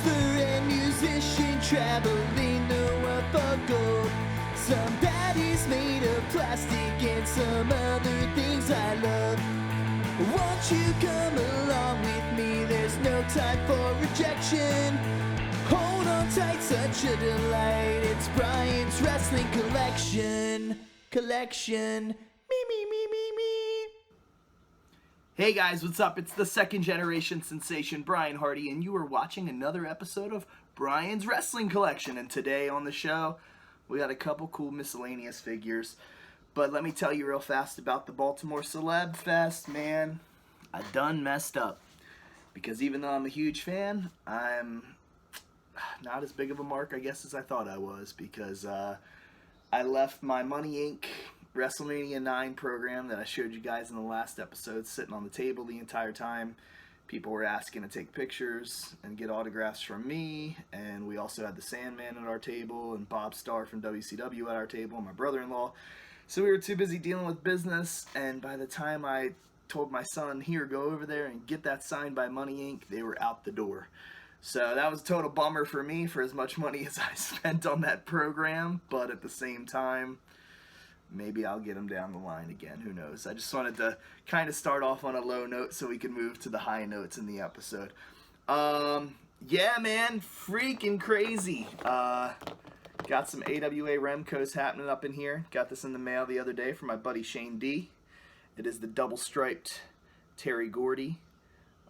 golfer and musician traveling the world for gold. Some daddies made of plastic and some other things I love. Won't you come along with me? There's no time for rejection. Hold on tight, such a delight. It's Brian's Wrestling Collection. Me. Hey guys, what's up? It's the second generation sensation Brian Hardy, and you are watching another episode of Brian's Wrestling Collection. And today on the show, we got a couple cool miscellaneous figures. But let me tell you real fast about the Baltimore Celeb Fest, man. I done messed up. Because even though I'm a huge fan, I'm not as big of a mark, I guess, as I thought I was. Because I left my Money Inc. WrestleMania 9 program that I showed you guys in the last episode sitting on the table the entire time. People were asking to take pictures and get autographs from me, and we also had the Sandman at our table and Bob Starr from WCW at our table and my brother-in-law. So we were too busy dealing with business, and by the time I told my son, here, go over there and get that signed by Money Inc., they were out the door. So that was a total bummer for me for as much money as I spent on that program, but at the same time, maybe I'll get them down the line again. Who knows? I just wanted to kind of start off on a low note so we can move to the high notes in the episode. Yeah, man. Freaking crazy. Got some AWA Remcos happening up in here. Got this in the mail the other day from my buddy Shane D. It is the double-striped Terry Gordy.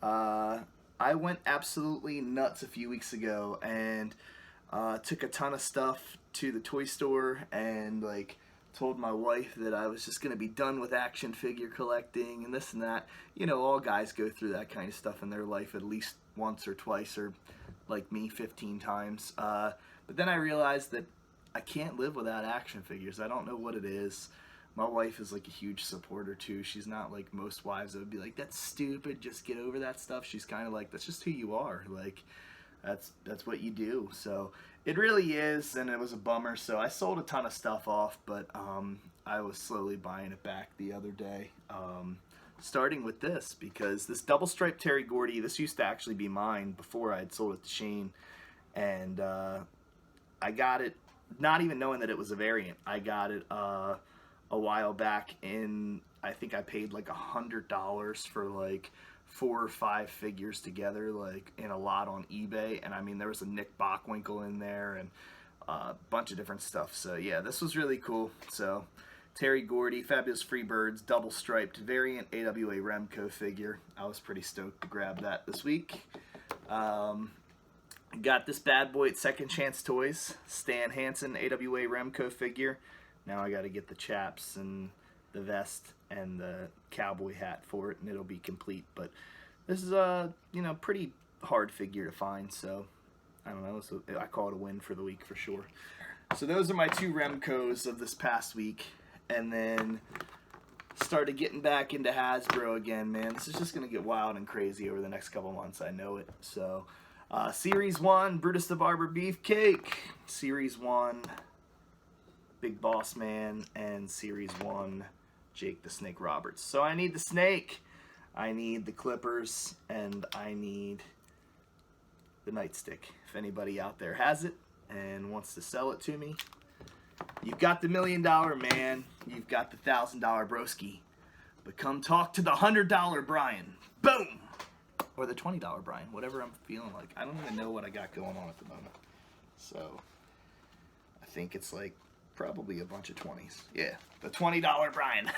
I went absolutely nuts a few weeks ago and took a ton of stuff to the toy store and, like, told my wife that I was just going to be done with action figure collecting and this and that. You know, all guys go through that kind of stuff in their life at least once or twice, or like me, 15 times. But then I realized that I can't live without action figures. I don't know what it is. My wife is like a huge supporter too. She's not like most wives that would be like, that's stupid, just get over that stuff. She's kind of like, that's just who you are. Like, that's what you do. So it really is, and it was a bummer. So I sold a ton of stuff off, but I was slowly buying it back the other day. Starting with this, because this double striped Terry Gordy, this used to actually be mine before I had sold it to Shane, and I got it not even knowing that it was a variant. I got it a while back in, I think I paid like $100 for like 4 or 5 figures together, like in a lot on eBay. And I mean, there was a Nick Bockwinkel in there and a bunch of different stuff. So yeah, this was really cool. So Terry Gordy, Fabulous Freebirds, double striped variant AWA Remco figure. I was pretty stoked to grab that this week. Got this bad boy at Second Chance Toys, Stan Hansen AWA Remco figure. Now I got to get the chaps and the vest and the cowboy hat for it, and it'll be complete. But this is a, you know, pretty hard figure to find, so I don't know. So I call it a win for the week for sure. So those are my 2 Remcos of this past week, and then started getting back into Hasbro again, man. This is just gonna get wild and crazy over the next couple months. I know it. So Series 1, Brutus the Barber Beefcake. Series 1, Big Boss Man, and Series 1, Jake the Snake Roberts. So I need the Snake, I need the Clippers, and I need the Nightstick. If anybody out there has it and wants to sell it to me, you've got the $1 million man, you've got the $1,000 broski, but come talk to the $100 Brian. Boom! Or the $20 Brian, whatever I'm feeling like. I don't even know what I got going on at the moment. So I think it's like probably a bunch of 20s. Yeah, the $20 Brian.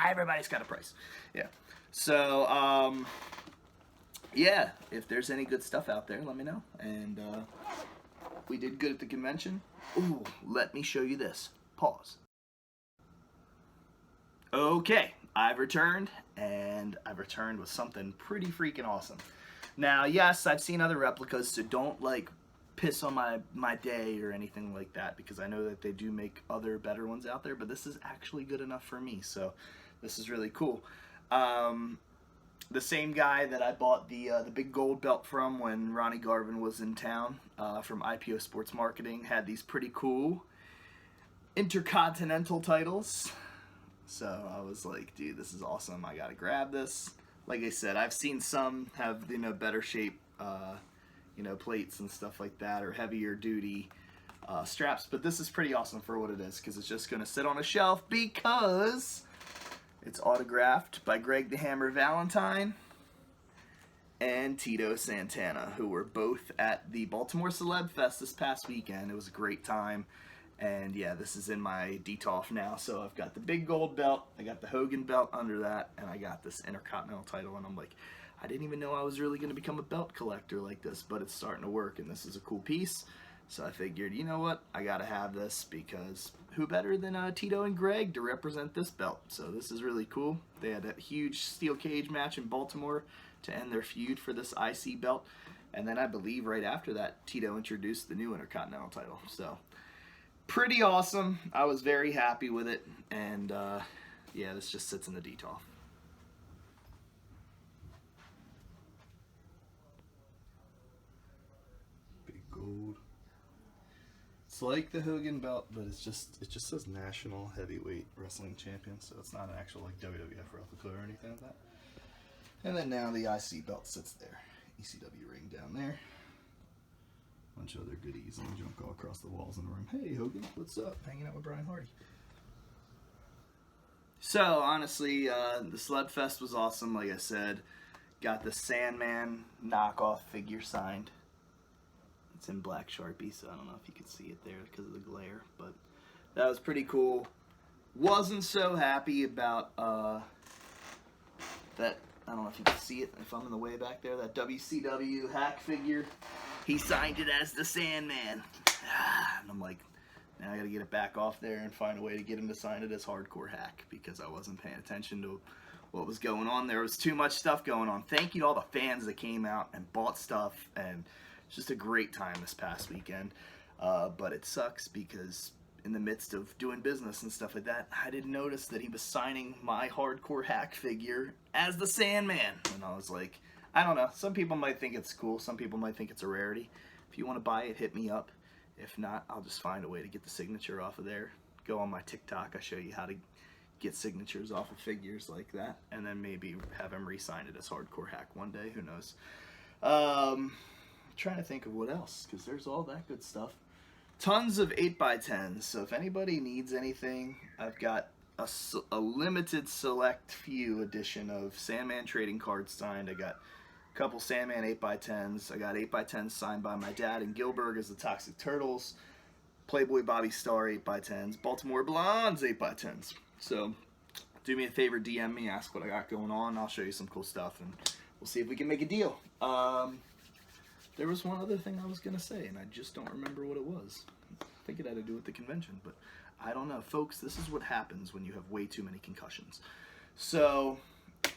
Everybody's got a price. Yeah. So, yeah, if there's any good stuff out there, let me know. And we did good at the convention. Ooh, let me show you this. Pause. Okay, I've returned, and I've returned with something pretty freaking awesome. Now, yes, I've seen other replicas, so don't, like, piss on my day or anything like that, because I know that they do make other better ones out there, but this is actually good enough for me, so this is really cool. The same guy that I bought the big gold belt from when Ronnie Garvin was in town, from IPO Sports Marketing, had these pretty cool Intercontinental titles. So I was like, dude, this is awesome. I gotta grab this. Like I said, I've seen some have, you know, better shape plates and stuff like that, or heavier duty straps. But this is pretty awesome for what it is, because it's just going to sit on a shelf because it's autographed by Greg the Hammer Valentine and Tito Santana, who were both at the Baltimore Celeb Fest this past weekend. It was a great time. And yeah, this is in my DTOF now. So I've got the big gold belt, I got the Hogan belt under that, and I got this Intercontinental title. And I'm like, I didn't even know I was really going to become a belt collector like this, but it's starting to work, and this is a cool piece. So I figured, you know what, I got to have this, because who better than Tito and Greg to represent this belt? So this is really cool. They had a huge steel cage match in Baltimore to end their feud for this IC belt. And then I believe right after that, Tito introduced the new Intercontinental title. So pretty awesome. I was very happy with it. And yeah, this just sits in the DTOF. Big gold. It's like the Hogan belt, but it just says National Heavyweight Wrestling Champion, so it's not an actual like WWF replica or anything like that. And then now the IC belt sits there. ECW ring down there. Bunch of other goodies and junk all across the walls in the room. Hey Hogan, what's up? Hanging out with Brian Hardy. So honestly, the Sled Fest was awesome. Like I said, got the Sandman knockoff figure signed. It's in black Sharpie, so I don't know if you can see it there because of the glare, but that was pretty cool. Wasn't so happy about that. I don't know if you can see it, if I'm in the way back there, that WCW hack figure. He signed it as the Sandman. And I'm like, now I gotta get it back off there and find a way to get him to sign it as Hardcore Hack, because I wasn't paying attention to what was going on. There was too much stuff going on. Thank you to all the fans that came out and bought stuff, and it's just a great time this past weekend. But it sucks because in the midst of doing business and stuff like that, I didn't notice that he was signing my Hardcore Hack figure as the Sandman. And I was like, I don't know. Some people might think it's cool. Some people might think it's a rarity. If you want to buy it, hit me up. If not, I'll just find a way to get the signature off of there. Go on my TikTok. I show you how to get signatures off of figures like that. And then maybe have him re-sign it as Hardcore Hack one day. Who knows? Trying to think of what else, because there's all that good stuff. Tons of 8x10s, so if anybody needs anything, I've got a limited select few edition of Sandman trading cards signed. I got a couple Sandman 8x10s. I got 8x10s signed by my dad and Gilbert as the Toxic Turtles. Playboy Bobby Star 8x10s. Baltimore Blondes 8x10s. So do me a favor, DM me, ask what I got going on. I'll show you some cool stuff, and we'll see if we can make a deal. There was one other thing I was going to say, and I just don't remember what it was. I think it had to do with the convention, but I don't know. Folks, this is what happens when you have way too many concussions. So,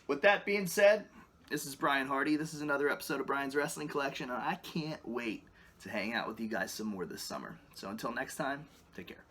with that being said, this is Brian Hardy. This is another episode of Brian's Wrestling Collection, and I can't wait to hang out with you guys some more this summer. So until next time, take care.